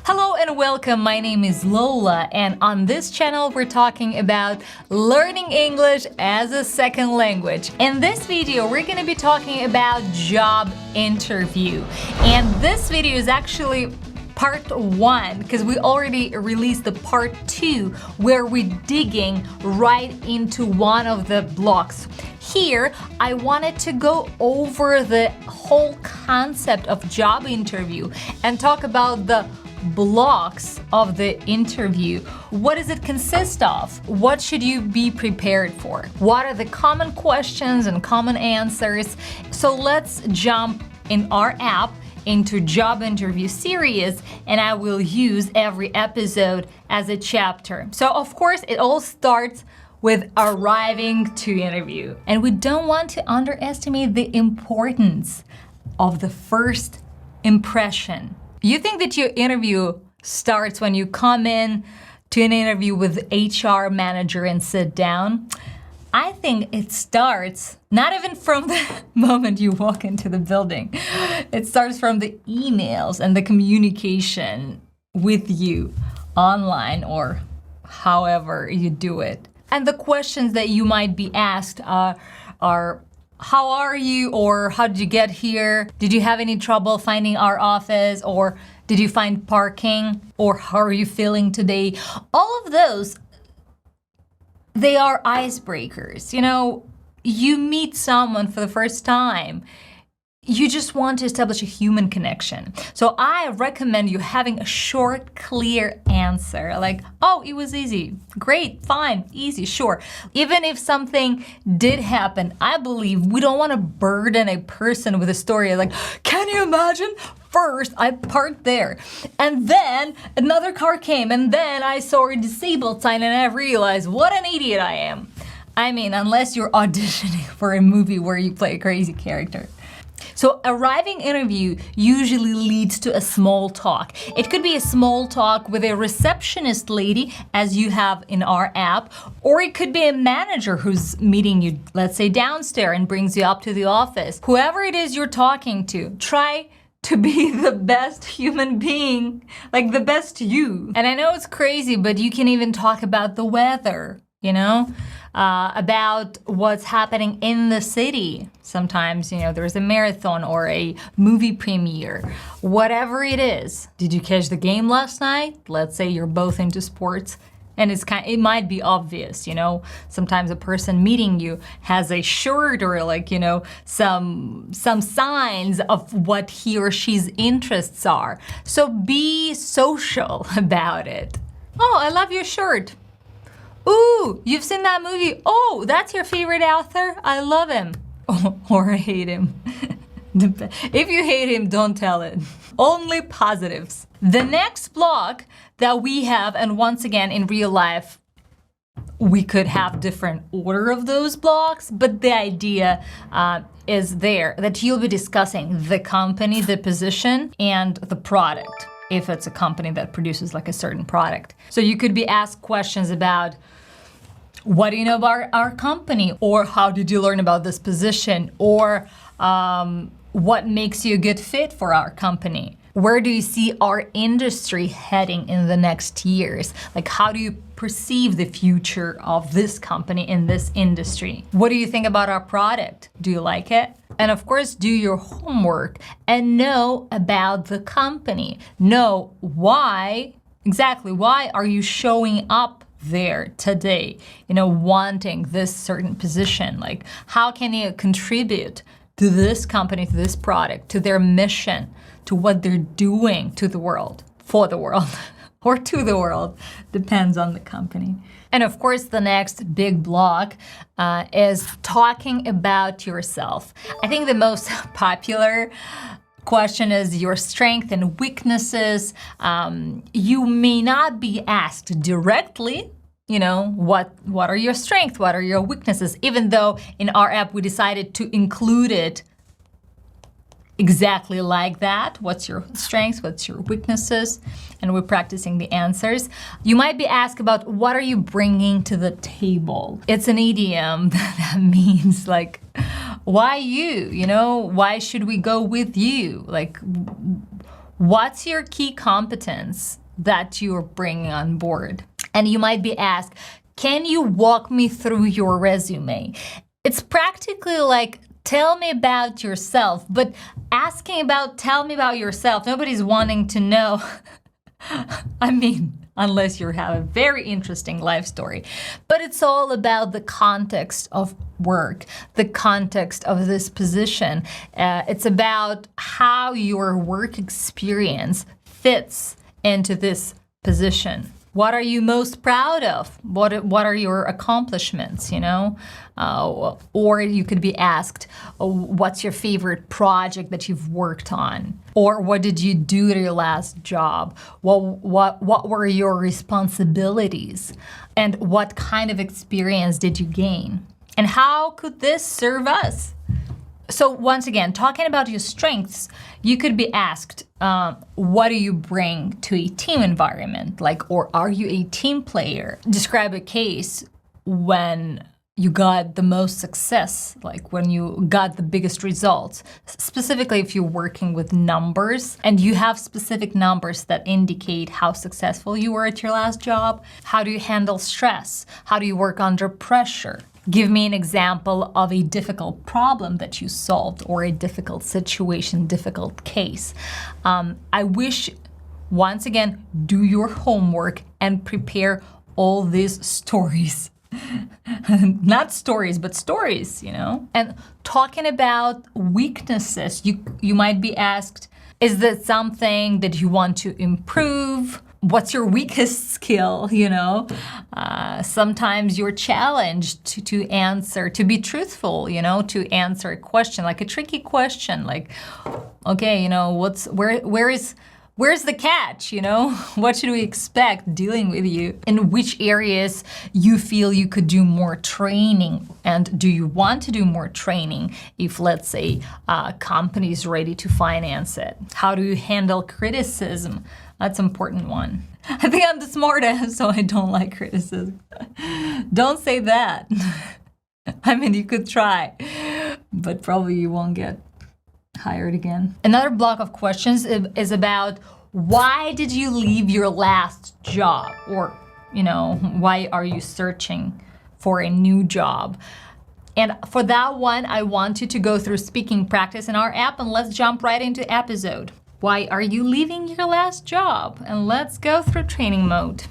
Hello and welcome, my name is Lola, and on this channel we're talking about learning English as a second language. In this video we're going to be talking about job interview, and this video is actually part 1 because we already released the part 2 where we're digging right into one of the blocks. Here, I wanted to go over the whole concept of job interview and talk about the blocks of the interview. What does it consist of? What should you be prepared for? What are the common questions and common answers? So let's jump in our app into job interview series, and I will use every episode as a chapter. So of course it all starts with arriving to interview. And we don't want to underestimate the importance of the first impression. You think that your interview starts when you come in to an interview with HR manager and sit down? I think it starts not even from the moment you walk into the building. It starts from the emails and the communication with you online or however you do it. And the questions that you might be asked are how are you, or how did you get here? Did you have any trouble finding our office, or did you find parking, or how are you feeling today? All of those, they are icebreakers. You know, you meet someone for the first time. You just want to establish a human connection. So I recommend you having a short, clear answer. Like, oh, it was easy. Great, fine, easy, sure. Even if something did happen, I believe we don't want to burden a person with a story like, can you imagine? First, I parked there, and then another car came, and then I saw a disabled sign, and I realized what an idiot I am. I mean, unless you're auditioning for a movie where you play a crazy character. So arriving interview usually leads to a small talk. It could be a small talk with a receptionist lady, as you have in our app, or it could be a manager who's meeting you, let's say downstairs, and brings you up to the office. Whoever it is you're talking to, try to be the best human being, like the best you. And I know it's crazy, but you can even talk about the weather, you know? About what's happening in the city. Sometimes, you know, there's a marathon or a movie premiere, whatever it is. Did you catch the game last night? Let's say you're both into sports, and it might be obvious, you know. Sometimes a person meeting you has a shirt or like, you know, some signs of what he or she's interests are. So be social about it. Oh, I love your shirt. Ooh, you've seen that movie? Oh, that's your favorite author? I love him. Oh, or I hate him. If you hate him, don't tell it. Only positives. The next block that we have, and once again in real life, we could have different order of those blocks, but the idea is there that you'll be discussing the company, the position, and the product, if it's a company that produces like a certain product. So you could be asked questions about, what do you know about our company? Or how did you learn about this position? Or what makes you a good fit for our company? Where do you see our industry heading in the next years? Like, how do you perceive the future of this company in this industry? What do you think about our product? Do you like it? And of course, do your homework and know about the company. Know why are you showing up there today, you know, wanting this certain position. Like, how can you contribute to this company, to this product, to their mission, to what they're doing to the world, for the world, or to the world, depends on the company. And of course, the next big block is talking about yourself. I think the most popular question is your strengths and weaknesses. You may not be asked directly, you know, what are your strengths, what are your weaknesses, even though in our app we decided to include it exactly like that. What's your strengths, what's your weaknesses, and we're practicing the answers. You might be asked about what are you bringing to the table. It's an idiom that means like, why you, you know, why should we go with you? Like, What's your key competence that you're bringing on board? And you might be asked, can you walk me through your resume? It's practically like, tell me about yourself, but asking about, tell me about yourself, nobody's wanting to know. I mean, unless you have a very interesting life story. But it's all about the context of work, the context of this position. It's about how your work experience fits into this position. What are you most proud of? What are your accomplishments, you know? Or you could be asked, what's your favorite project that you've worked on? Or what did you do at your last job? What were your responsibilities? And what kind of experience did you gain? And how could this serve us? So once again, talking about your strengths, you could be asked, what do you bring to a team environment? Like, or are you a team player? Describe a case when you got the most success, like when you got the biggest results. Specifically, if you're working with numbers and you have specific numbers that indicate how successful you were at your last job. How do you handle stress? How do you work under pressure? Give me an example of a difficult problem that you solved or a difficult situation, difficult case. I wish, once again, do your homework and prepare all these stories. Not stories, but stories, you know? And talking about weaknesses, you might be asked, is that something that you want to improve? What's your weakest skill, you know? Sometimes you're challenged to answer, to be truthful, you know, to answer a question, like a tricky question, like, okay, you know, where's the catch, you know? What should we expect dealing with you? In which areas you feel you could do more training? And do you want to do more training if, let's say, a company is ready to finance it? How do you handle criticism? That's an important one. I think I'm the smartest, so I don't like criticism. Don't say that. I mean, you could try, but probably you won't get hired again. Another block of questions is about why did you leave your last job? Or, you know, why are you searching for a new job? And for that one, I want you to go through speaking practice in our app, and let's jump right into episode. Why are you leaving your last job? And let's go through training mode.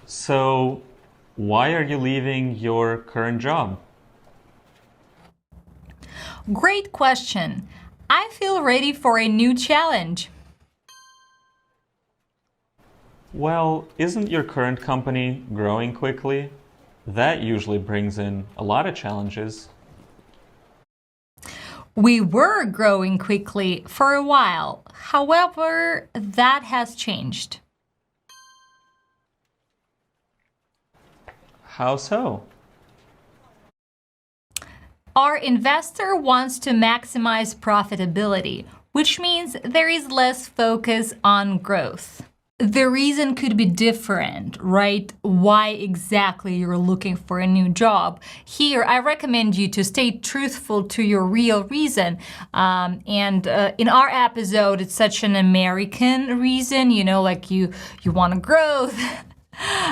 So, why are you leaving your current job? Great question. I feel ready for a new challenge. Well, isn't your current company growing quickly? That usually brings in a lot of challenges. We were growing quickly for a while. However, that has changed. How so? Our investor wants to maximize profitability, which means there is less focus on growth. The reason could be different, right? Why exactly you're looking for a new job. Here, I recommend you to stay truthful to your real reason. In our episode, it's such an American reason, you know, like you want to grow.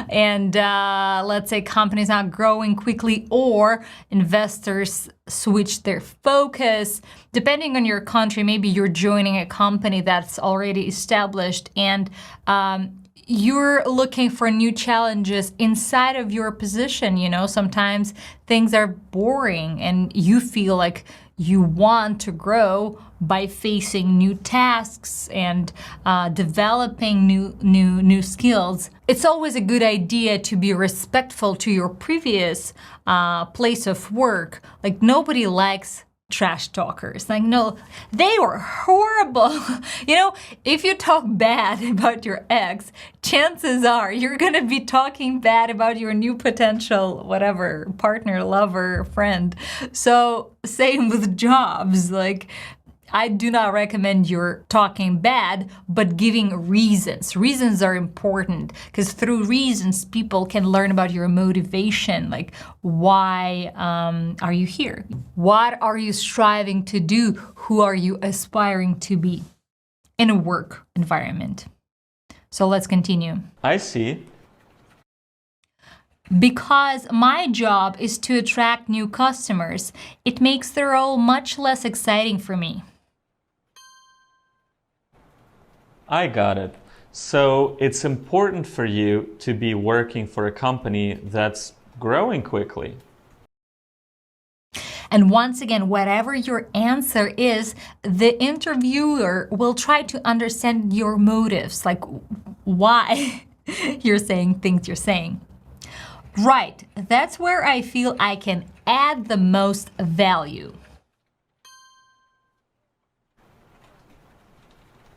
And let's say companies not growing quickly or investors switch their focus. Depending on your country, maybe you're joining a company that's already established and you're looking for new challenges inside of your position. You know, sometimes things are boring and you feel like you want to grow by facing new tasks and developing new skills. It's always a good idea to be respectful to your previous place of work. Like, nobody likes trash talkers. Like, no, they were horrible. You know, if you talk bad about your ex, chances are you're gonna be talking bad about your new potential, whatever, partner, lover, friend. So same with jobs. Like, I do not recommend you're talking bad, but giving reasons. Reasons are important because through reasons, people can learn about your motivation. Like, why are you here? What are you striving to do? Who are you aspiring to be in a work environment? So let's continue. I see. Because my job is to attract new customers, it makes the role much less exciting for me. I got it. So it's important for you to be working for a company that's growing quickly. And once again, whatever your answer is, the interviewer will try to understand your motives, like why you're saying things you're saying. Right, that's where I feel I can add the most value.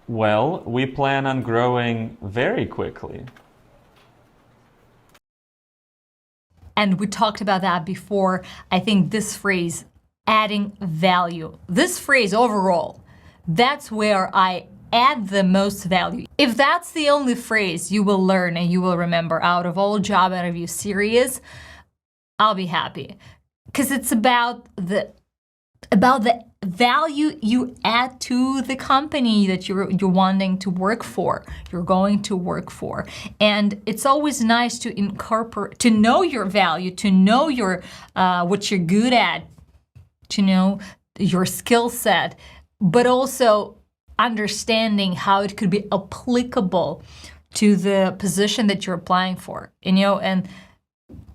Well, we plan on growing very quickly. And we talked about that before. I think this phrase, adding value, this phrase overall, that's where I add the most value. If that's the only phrase you will learn and you will remember out of all job interview series, I'll be happy. Because it's about the value you add to the company that you're wanting to work for, you're going to work for. And it's always nice to incorporate, to know your value, to know your what you're good at, to know your skill set, but also understanding how it could be applicable to the position that you're applying for. And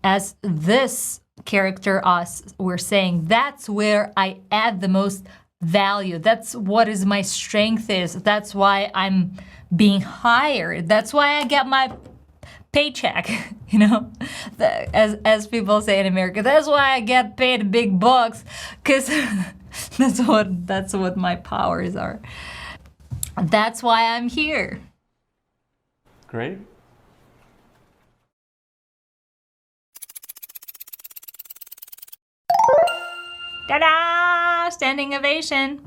as this character, us, we're saying that's where I add the most value. That's what is my strength is. That's why I'm being hired. That's why I get my paycheck, as people say in America. That's why I get paid big bucks, because that's what my powers are. That's why I'm here. Great. Ta-da! Standing ovation.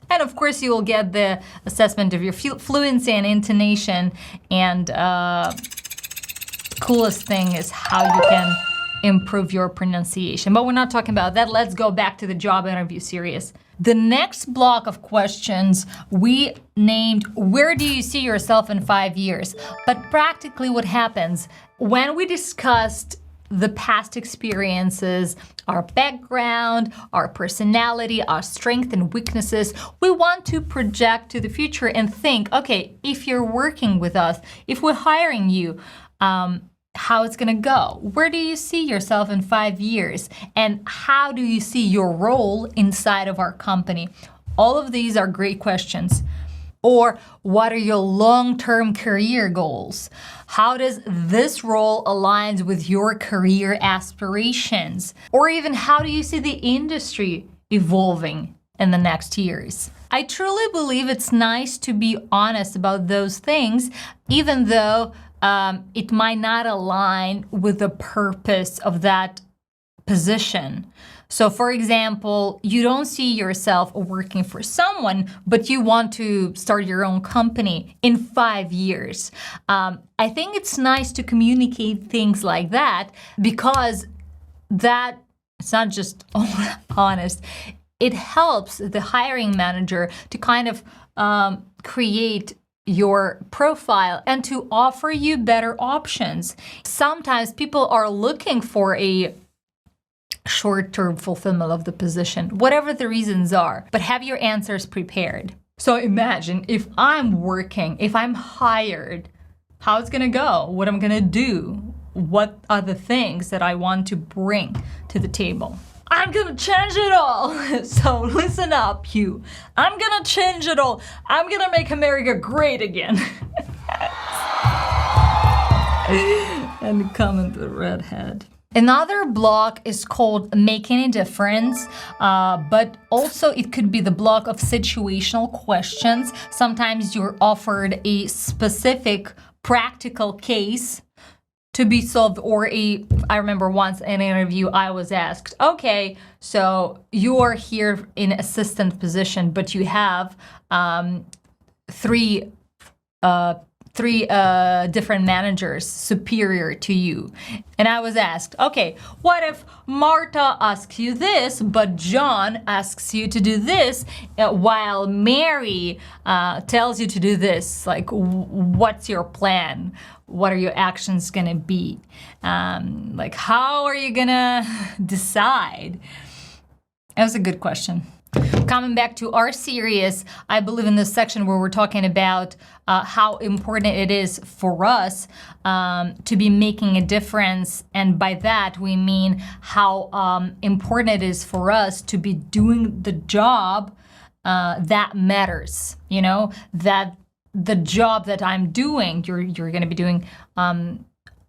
And of course, you will get the assessment of your fluency and intonation. And coolest thing is how you can improve your pronunciation. But we're not talking about that. Let's go back to the job interview series. The next block of questions we named, where do you see yourself in 5 years? But practically what happens when we discussed the past experiences, our background, our personality, our strengths and weaknesses, we want to project to the future and think, okay, if you're working with us, if we're hiring you, how it's gonna go? Where do you see yourself in 5 years? And how do you see your role inside of our company? All of these are great questions. Or what are your long-term career goals? How does this role align with your career aspirations? Or even how do you see the industry evolving in the next years? I truly believe it's nice to be honest about those things, even though it might not align with the purpose of that position. So for example, you don't see yourself working for someone, but you want to start your own company in 5 years. I think it's nice to communicate things like that, because that, it's not just honest, it helps the hiring manager to kind of create your profile and to offer you better options. Sometimes people are looking for a short-term fulfillment of the position, whatever the reasons are, but have your answers prepared. So imagine if I'm working, if I'm hired, how it's gonna go, what I'm gonna do, what are the things that I want to bring to the table. I'm gonna change it all. So listen up, you. I'm gonna change it all. I'm gonna make America great again. And comment the redhead. Another block is called Making a Difference, but also it could be the block of situational questions. Sometimes you're offered a specific practical case to be solved. Or I remember once in an interview I was asked, okay, so you're here in assistant position, but you have three different managers superior to you. And I was asked, okay, what if Marta asks you this, but John asks you to do this, while Mary tells you to do this? Like, what's your plan? What are your actions gonna be? Like, how are you gonna decide? That was a good question. Coming back to our series, I believe in this section where we're talking about how important it is for us to be making a difference. And by that, we mean how important it is for us to be doing the job that matters, you know, that the job that I'm doing, you're going to be doing,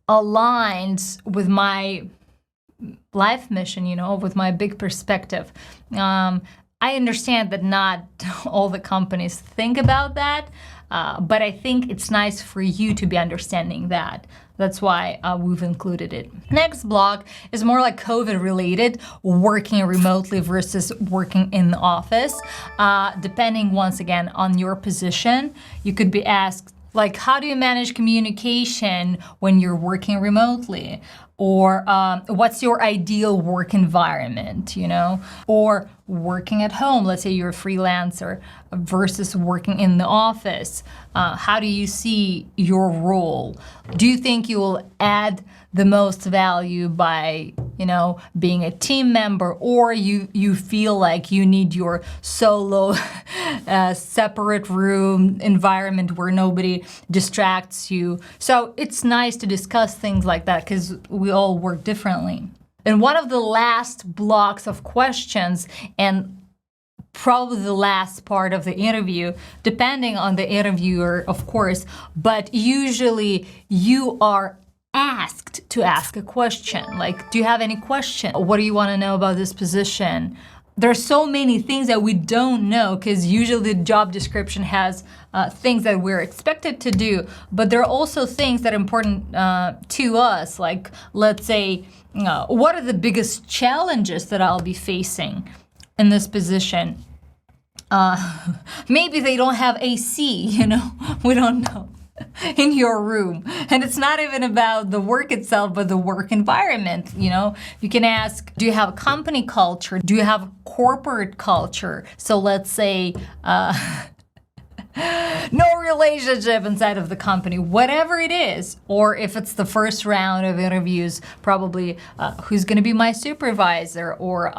aligns with my life mission, you know, with my big perspective. I understand that not all the companies think about that, but I think it's nice for you to be understanding that. That's why we've included it. Next block is more like COVID related, working remotely versus working in the office. Depending, once again, on your position, you could be asked, like, how do you manage communication when you're working remotely? Or what's your ideal work environment, you know? Or working at home, let's say you're a freelancer, versus working in the office. How do you see your role? Do you think you will add the most value by, you know, being a team member, or you feel like you need your solo separate room environment where nobody distracts you? So it's nice to discuss things like that because we all work differently. And one of the last blocks of questions, and probably the last part of the interview, depending on the interviewer, of course, but usually you are asked to ask a question. Like, do you have any question? What do you want to know about this position? There's so many things that we don't know because usually the job description has things that we're expected to do, but there are also things that are important to us. Like, let's say, what are the biggest challenges that I'll be facing in this position? Maybe they don't have AC, you know, we don't know, in your room. And it's not even about the work itself, but the work environment, you know. You can ask, do you have a company culture? Do you have corporate culture? So let's say, no relationship inside of the company, whatever it is. Or if it's the first round of interviews, probably who's going to be my supervisor, or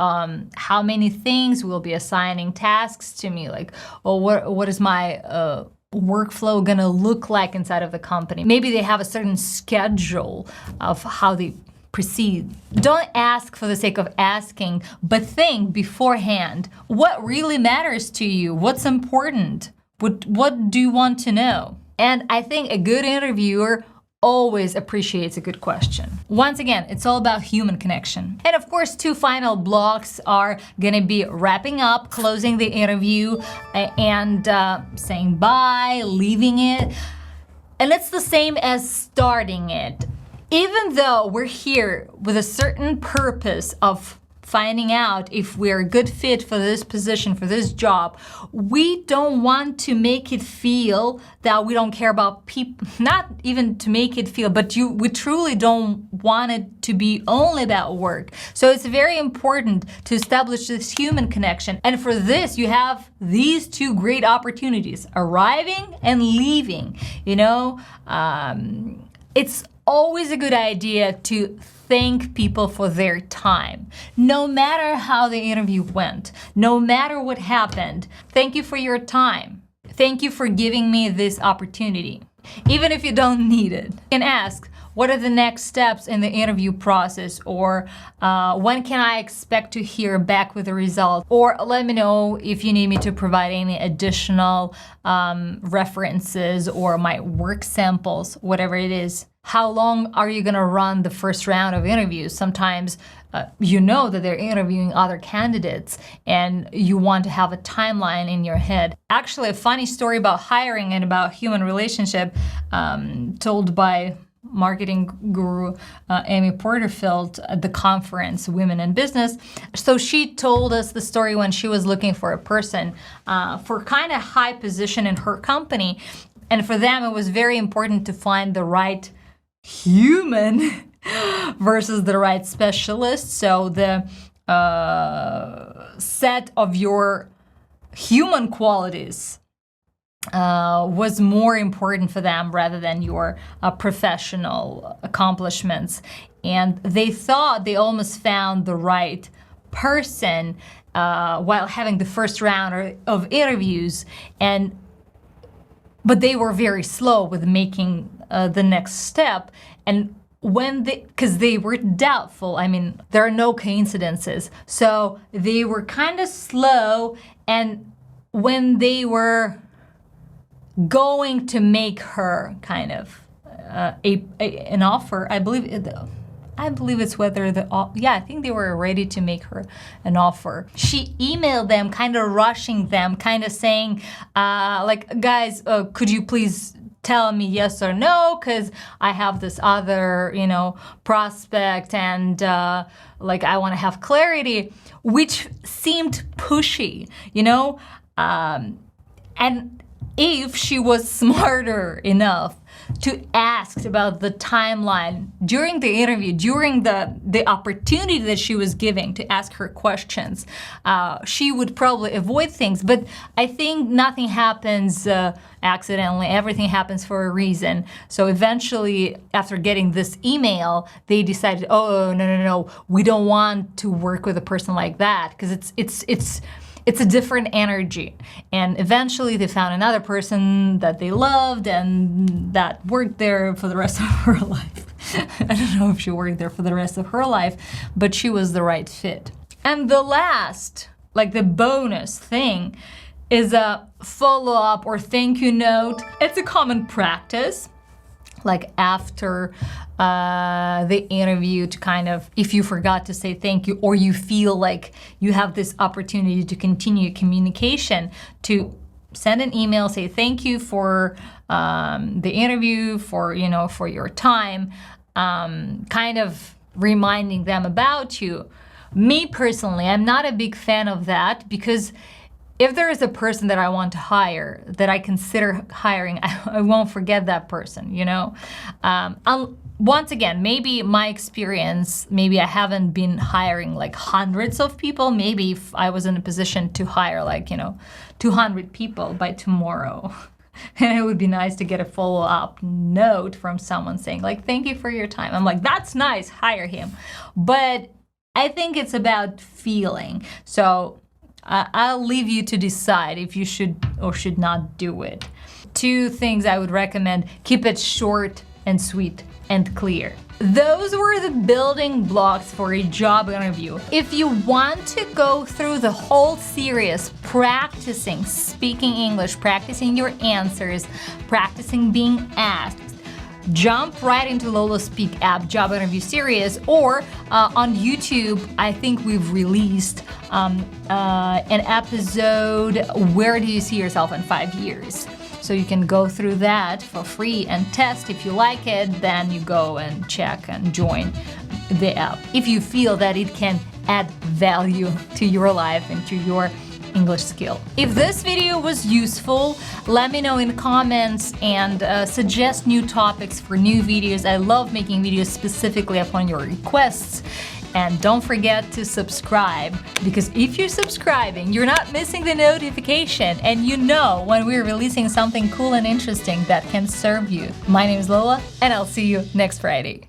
how many things will be assigning tasks to me, like, oh, what is my workflow gonna look like inside of the company. Maybe they have a certain schedule of how they proceed. Don't ask for the sake of asking, but think beforehand. What really matters to you? What's important? What do you want to know? And I think a good interviewer always appreciates a good question. Once again, it's all about human connection. And of course, two final blocks are gonna be wrapping up, closing the interview, and saying bye, leaving it. And it's the same as starting it. Even though we're here with a certain purpose of finding out if we're a good fit for this position, for this job, we don't want to make it feel that we don't care about people, not even to make it feel, but we truly don't want it to be only about work. So it's very important to establish this human connection. And for this, you have these two great opportunities, arriving and leaving. You know, it's always a good idea to thank people for their time. No matter how the interview went, no matter what happened, thank you for your time. Thank you for giving me this opportunity. Even if you don't need it. You can ask, what are the next steps in the interview process? Or when can I expect to hear back with the result? Or let me know if you need me to provide any additional references or my work samples, whatever it is. How long are you gonna run the first round of interviews? Sometimes you know that they're interviewing other candidates and you want to have a timeline in your head. Actually, a funny story about hiring and about human relationship told by marketing guru Amy Porterfield at the conference Women in Business. So she told us the story when she was looking for a person for kind of high position in her company. And for them, it was very important to find the right human versus the right specialist. So the set of your human qualities was more important for them rather than your professional accomplishments. And they thought they almost found the right person while having the first round of interviews, but they were very slow with making the next step. And because they were doubtful, I mean, there are no coincidences. So they were kind of slow, and when they were going to make her kind of an offer, I believe it's whether I think they were ready to make her an offer. She emailed them, kind of rushing them, kind of saying, like, guys, could you please tell me yes or no, because I have this other, prospect, and like I want to have clarity, which seemed pushy, and if she was smarter enough to ask about the timeline during the interview, during the opportunity that she was giving to ask her questions, she would probably avoid things. But I think nothing happens accidentally. Everything happens for a reason. So eventually, after getting this email, they decided, oh, no, we don't want to work with a person like that, because it's a different energy. And eventually they found another person that they loved and that worked there for the rest of her life. I don't know if she worked there for the rest of her life, but she was the right fit. And the last, like the bonus thing, is a follow-up or thank you note. It's a common practice, like after the interview, to kind of, if you forgot to say thank you, or you feel like you have this opportunity to continue communication, to send an email, say thank you for the interview, for your time, kind of reminding them about you. Me personally, I'm not a big fan of that, because if there is a person that I want to hire, that I consider hiring, I won't forget that person, Once again, maybe my experience, maybe I haven't been hiring like hundreds of people. Maybe if I was in a position to hire 200 people by tomorrow, and it would be nice to get a follow-up note from someone saying like, thank you for your time. I'm like, that's nice, hire him. But I think it's about feeling. So I'll leave you to decide if you should or should not do it. 2 things I would recommend: keep it short and sweet and clear. Those were the building blocks for a job interview. If you want to go through the whole series, practicing speaking English, practicing your answers, practicing being asked, jump right into Lola Speak app job interview series, or on YouTube, I think we've released an episode, Where Do You See Yourself in 5 Years? So you can go through that for free and test. If you like it, then you go and check and join the app if you feel that it can add value to your life and to your English skill. If this video was useful, let me know in the comments and suggest new topics for new videos. I love making videos specifically upon your requests. And don't forget to subscribe, because if you're subscribing, you're not missing the notification, and when we're releasing something cool and interesting that can serve you. My name is Lola, and I'll see you next Friday.